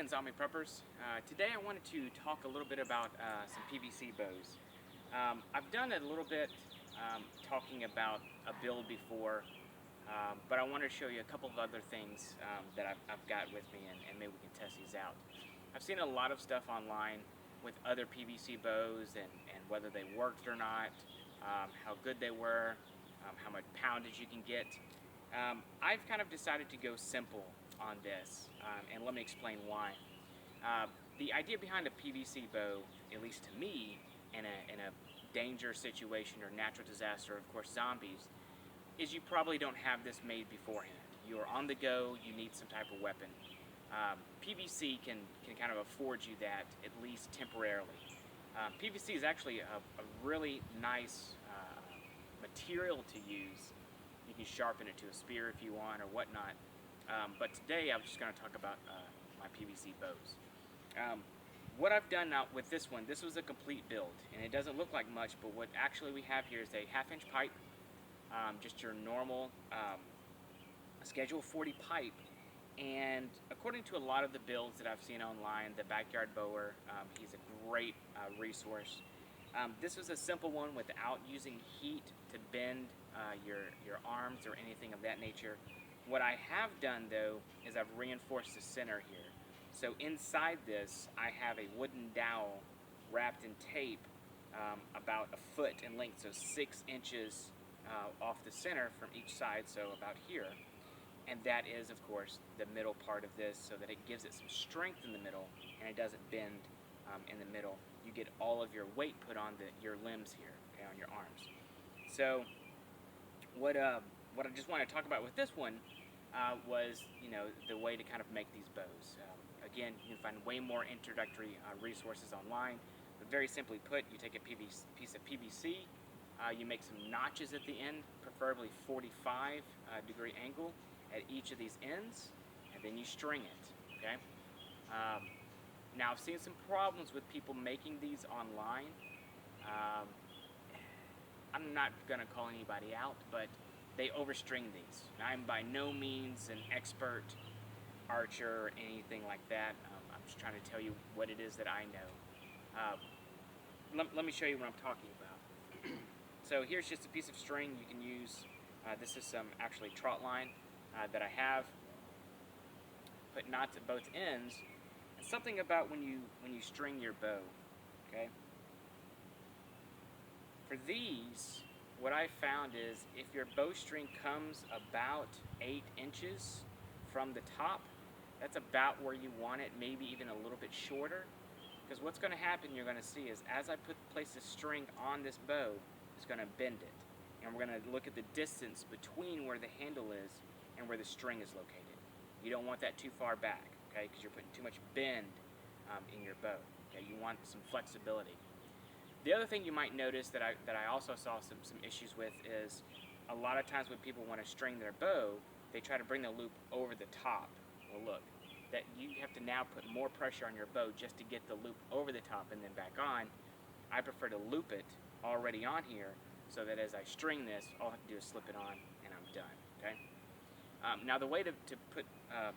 again, Zombie Preppers. Today I wanted to talk a little bit about some PVC bows. I've done a little bit talking about a build before, but I want to show you a couple of other things that I've got with me, and maybe we can test these out. I've seen a lot of stuff online with other PVC bows and whether they worked or not, how good they were, how much poundage you can get. I've kind of decided to go simple on this, and let me explain why. The idea behind a PVC bow, at least to me, in a danger situation or natural disaster, of course zombies, is you probably don't have this made beforehand. You are on the go, you need some type of weapon. PVC can kind of afford you that, at least temporarily. PVC is actually a really nice material to use. You can sharpen it to a spear if you want or whatnot. But today I'm just going to talk about my PVC bows. What I've done now with this one, this was a complete build, and it doesn't look like much, but what actually we have here is a 1/2-inch pipe, just your normal Schedule 40 pipe, and according to a lot of the builds that I've seen online, the Backyard Bowyer, he's a great resource. This was a simple one without using heat to bend your arms or anything of that nature. What I have done though is I've reinforced the center here. So inside this I have a wooden dowel wrapped in tape about 1 foot in length, so 6 inches off the center from each side, so about here. And that is of course the middle part of this, so that it gives it some strength in the middle and it doesn't bend in the middle. You get all of your weight put on your limbs here, okay, on your arms. So what I just want to talk about with this one was, the way to kind of make these bows. Again, you can find way more introductory resources online, but very simply put, you take a piece of PVC, you make some notches at the end, preferably 45 degree angle at each of these ends, and then you string it, okay? Now I've seen some problems with people making these online. I'm not going to call anybody out, but they overstring these. I'm by no means an expert archer or anything like that. I'm just trying to tell you what it is that I know. Let me show you what I'm talking about. So here's just a piece of string you can use. This is some actually trot line that I have. Put knots at both ends. And something about when you string your bow, okay? For these, what I found is if your bowstring comes about 8 inches from the top, that's about where you want it, maybe even a little bit shorter. Because what's going to happen, you're going to see, is as I place the string on this bow, it's going to bend it. And we're going to look at the distance between where the handle is and where the string is located. You don't want that too far back, okay, because you're putting too much bend in your bow. Okay, you want some flexibility. The other thing you might notice that I also saw some issues with is a lot of times when people want to string their bow, they try to bring the loop over the top. Well, look, that you have to now put more pressure on your bow just to get the loop over the top and then back on. I prefer to loop it already on here so that as I string this, all I have to do is slip it on and I'm done, okay? Now the way to put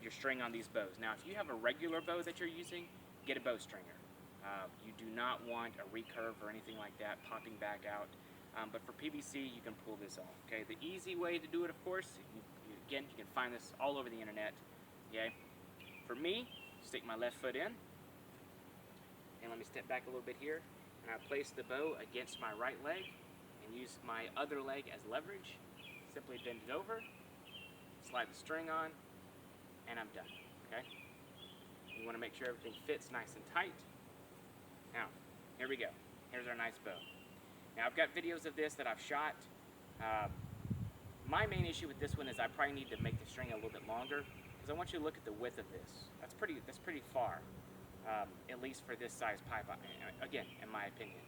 your string on these bows. Now if you have a regular bow that you're using, get a bow stringer. You do not want a recurve or anything like that popping back out. But for PVC, you can pull this off. Okay, the easy way to do it, of course, again, you can find this all over the internet. Okay, for me, stick my left foot in, and let me step back a little bit here, and I place the bow against my right leg, and use my other leg as leverage. Simply bend it over, slide the string on, and I'm done. Okay, you want to make sure everything fits nice and tight. Now, here we go. Here's our nice bow. Now, I've got videos of this that I've shot. My main issue with this one is I probably need to make the string a little bit longer because I want you to look at the width of this. That's pretty far, at least for this size pipe, again, in my opinion.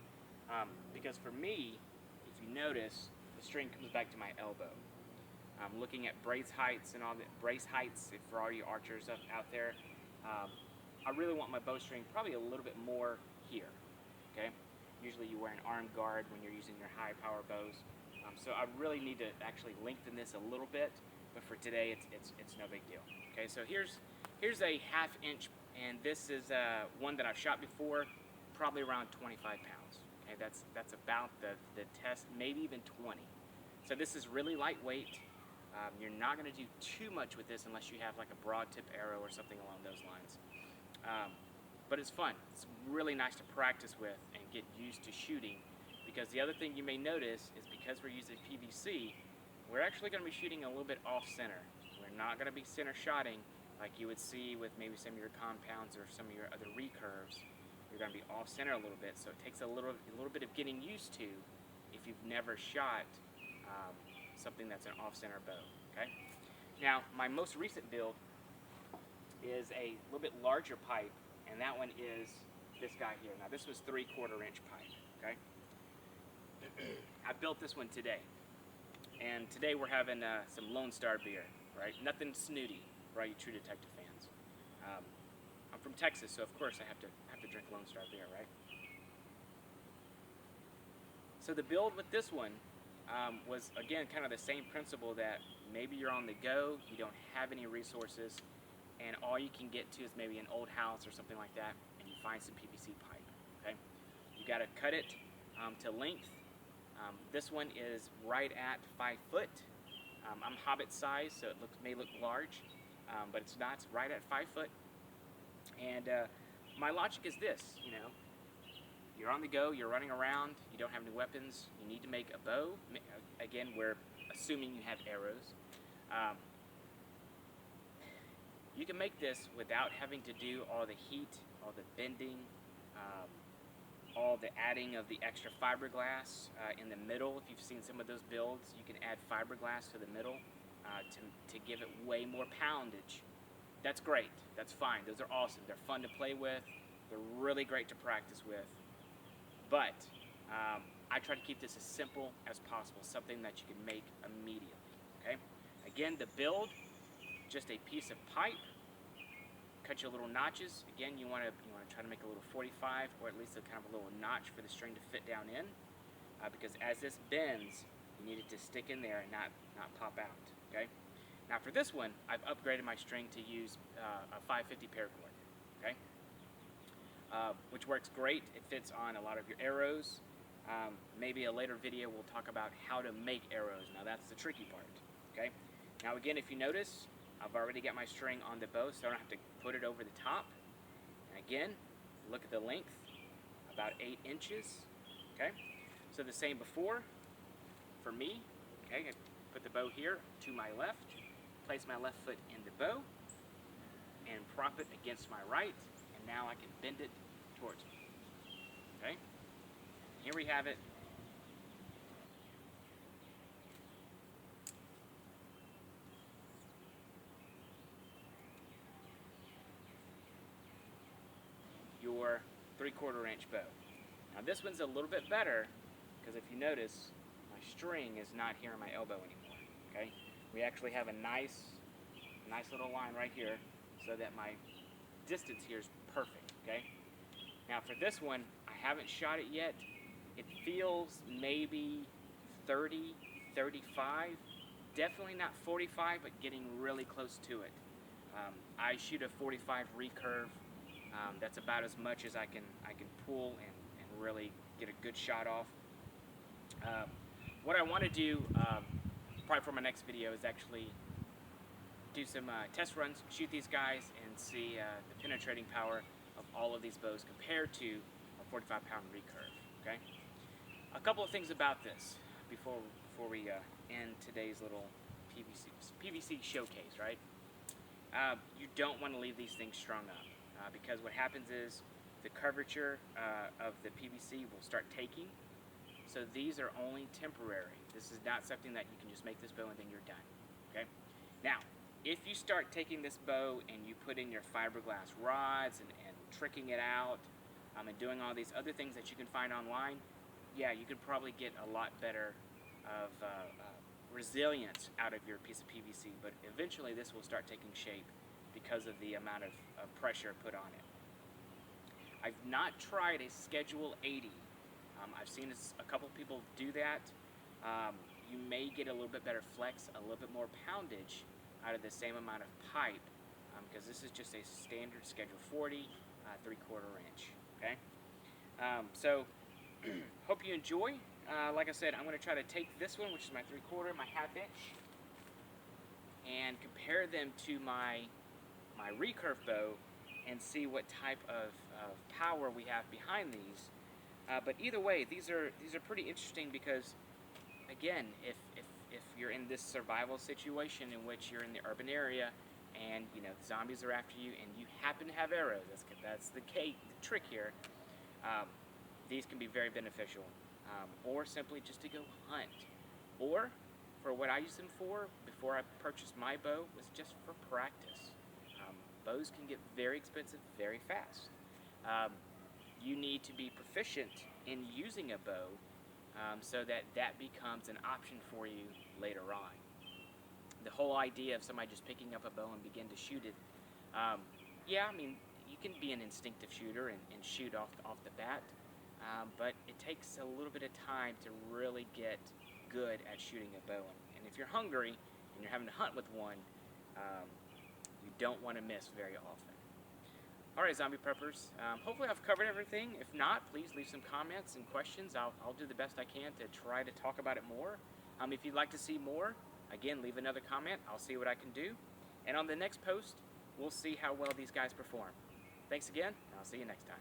Because for me, if you notice, the string comes back to my elbow. I'm looking at brace heights and all the brace heights for all you archers out there. I really want my bowstring probably a little bit more here, okay? Usually you wear an arm guard when you're using your high power bows. So I really need to actually lengthen this a little bit, but for today it's no big deal. Okay, so here's a 1/2 inch and this is one that I've shot before, probably around 25 pounds. Okay, that's about the test, maybe even 20. So this is really lightweight. You're not going to do too much with this unless you have like a broad tip arrow or something along those lines. But it's fun. It's really nice to practice with and get used to shooting, because the other thing you may notice is because we're using PVC, we're actually going to be shooting a little bit off center. We're not going to be center shotting like you would see with maybe some of your compounds or some of your other recurves. You're going to be off center a little bit, so it takes a little bit of getting used to if you've never shot something that's an off center bow. Okay. Now my most recent build is a little bit larger pipe, and that one is this guy here. Now this was 3/4 inch pipe. Okay. I built this one today, and today we're having some Lone Star beer. Right. Nothing snooty, right? You True Detective fans. I'm from Texas, so of course I have to drink Lone Star beer, right? So the build with this one was, again, kind of the same principle, that maybe you're on the go, you don't have any resources, and all you can get to is maybe an old house or something like that, and you find some PVC pipe. Okay, you got to cut it to length. This one is right at 5 foot. I'm Hobbit size, so it may look large, but it's not. It's right at 5 foot. And my logic is this, you're on the go, you're running around, you don't have any weapons, you need to make a bow. Again, we're assuming you have arrows. You can make this without having to do all the heat, all the bending, all the adding of the extra fiberglass in the middle. If you've seen some of those builds, you can add fiberglass to the middle to give it way more poundage. That's great. That's fine. Those are awesome. They're fun to play with. They're really great to practice with. But I try to keep this as simple as possible, something that you can make immediately. Okay. Again, the build, just a piece of pipe. Cut your little notches. Again, you want to try to make a little 45, or at least a kind of a little notch for the string to fit down in, because as this bends, you need it to stick in there and not pop out. Okay. Now for this one, I've upgraded my string to use a 550 paracord. Okay. Which works great. It fits on a lot of your arrows. Maybe a later video we'll talk about how to make arrows. Now that's the tricky part. Okay. Now again, if you notice, I've already got my string on the bow, so I don't have to put it over the top. And again, look at the length, about 8 inches. Okay. So the same before for me. Okay. I put the bow here to my left, place my left foot in the bow, and prop it against my right, and now I can bend it towards me. Okay. Here we have it. Your 3/4 inch bow. Now this one's a little bit better, because if you notice, my string is not here on my elbow anymore. Okay, we actually have a nice little line right here, so that my distance here is perfect. Okay. Now for this one, I haven't shot it yet. It feels maybe 30, 35, definitely not 45, but getting really close to it. I shoot a 45 recurve. That's about as much as I can pull and really get a good shot off. What I want to do, probably for my next video, is actually do some test runs, shoot these guys, and see the penetrating power of all of these bows compared to a 45-pound recurve. Okay. A couple of things about this before we end today's little PVC showcase. Right. You don't want to leave these things strung up. Because what happens is the curvature of the PVC will start taking. So these are only temporary. This is not something that you can just make this bow and then you're done. Okay. Now, if you start taking this bow and you put in your fiberglass rods and tricking it out and doing all these other things that you can find online, yeah, you could probably get a lot better of resilience out of your piece of PVC. But eventually this will start taking shape because of the amount of pressure put on it. I've not tried a Schedule 80. I've seen a couple people do that. You may get a little bit better flex, a little bit more poundage out of the same amount of pipe because this is just a standard Schedule 40 3/4 inch. Okay, so hope you enjoy. Like I said, I'm going to try to take this one, which is my 3/4, my 1/2 inch, and compare them to my recurve bow and see what type of power we have behind these. But either way, these are pretty interesting because, again, if you're in this survival situation in which you're in the urban area and zombies are after you and you happen to have arrows, that's the trick here. These can be very beneficial, or simply just to go hunt, or for what I use them for before I purchased my bow was just for practice. Bows can get very expensive very fast. You need to be proficient in using a bow so that becomes an option for you later on. The whole idea of somebody just picking up a bow and begin to shoot it, yeah, I mean, you can be an instinctive shooter and shoot off the bat, but it takes a little bit of time to really get good at shooting a bow. And if you're hungry and you're having to hunt with one, you don't want to miss very often. Alright, zombie preppers, hopefully I've covered everything. If not, please leave some comments and questions. I'll do the best I can to try to talk about it more. If you'd like to see more, again, leave another comment. I'll see what I can do. And on the next post, we'll see how well these guys perform. Thanks again, and I'll see you next time.